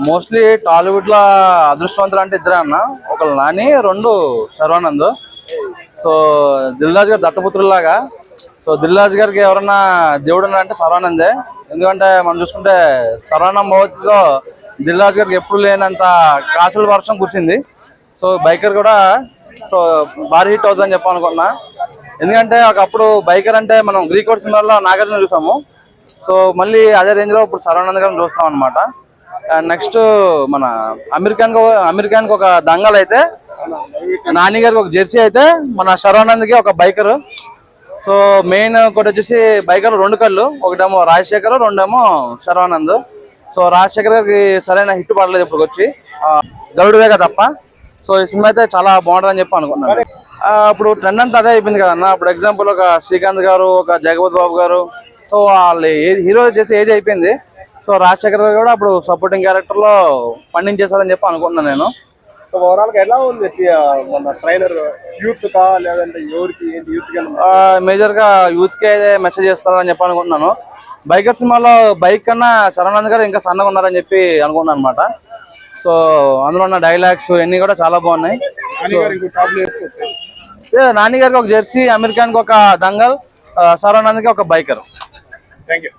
Mostly Tollywood లో అదృష్టవంతులు అంటే ఇద్దరే అన్న. ఒకళ్ళు నాని, రెండు శర్వానంద్. సో దిల్ రాజు గారు దత్తపుత్రులాగా. సో దిల్ రాజు గారికి ఎవరన్నా దేవుడు అంటే శర్వానందే. ఎందుకంటే మనం చూసుకుంటే శర్వానంద్ మోహతితో దిల్ రాజు గారికి ఎప్పుడు లేనంత కాసుల వర్షం కురిసింది. సో బైకర్ కూడా సో భారీ హిట్ అవుతుందని చెప్పాలనుకున్నా. ఎందుకంటే ఒకప్పుడు బైకర్ అంటే మనం గ్రీక్ వర్డ్ సినిమాలో నాగార్జున చూసాము. సో మళ్ళీ అదే రేంజ్ లో ఇప్పుడు శర్వానంద్ గారిని చూస్తాం అనమాట. అండ్ నెక్స్ట్ మన అమెరికానికి ఒక దంగల్ అయితే నాని గారికి ఒక జెర్సీ అయితే మన శర్వానంద్కి ఒక బైకర్. సో మెయిన్ ఒకటి వచ్చేసి బైకర్ రెండు కళ్ళు, ఒకటేమో రాజశేఖర్, రెండేమో శర్వానంద్. సో రాజశేఖర్ గారికి సరైన హిట్ పడలేదు ఇప్పుడు వచ్చి, గరుడువేగ తప్ప. సో ఈ సినిమా అయితే చాలా బాగుంటుందని చెప్పి అనుకున్నాను. ఇప్పుడు ట్రెండ్ అంతా అదే అయిపోయింది కదన్న. ఇప్పుడు ఎగ్జాంపుల్ ఒక శ్రీకాంత్ గారు, ఒక జగపతి బాబు గారు, సో వాళ్ళు హీరో చేసి ఏజ్ అయిపోయింది. సో రాజశేఖర్ గారు కూడా అప్పుడు సపోర్టింగ్ క్యారెక్టర్ లో పండించేశారని చెప్పి అనుకుంటున్నాను నేను. ఓవరాల్ గా ఎలా ఉంది మన ట్రైలర్? యూత్ కా లేదంటే ఎవరికి ఏంటి? యూత్ మేజర్ గా యూత్ కే మెసేజ్ చేస్తారని చెప్పి అనుకుంటున్నాను. బైకర్ సినిమాలో బైక్ కన్నా శర్వానంద్ గారు ఇంకా సన్నగా ఉన్నారని చెప్పి అనుకుంటున్నాను అనమాట. సో అందులో ఉన్న డైలాగ్స్ ఇవన్నీ కూడా చాలా బాగున్నాయి. నాని గారికి ఒక జెర్సీ, అమెరికానికి ఒక దంగల్, శర్వానంద్కి ఒక బైకర్. Thank you.